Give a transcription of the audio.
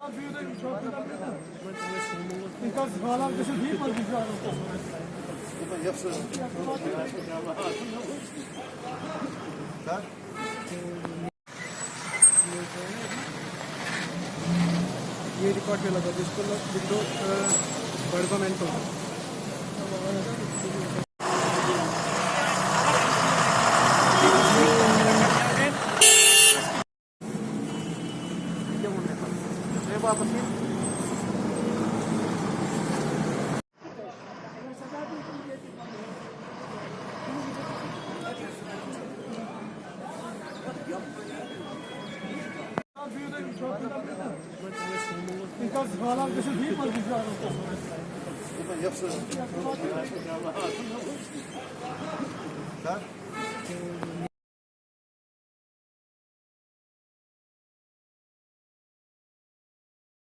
Because Vala this is deep ये रिकॉर्ड पे लगा जिसको विंडो बड़गा मैन को Because Vala this is deep Yapsın.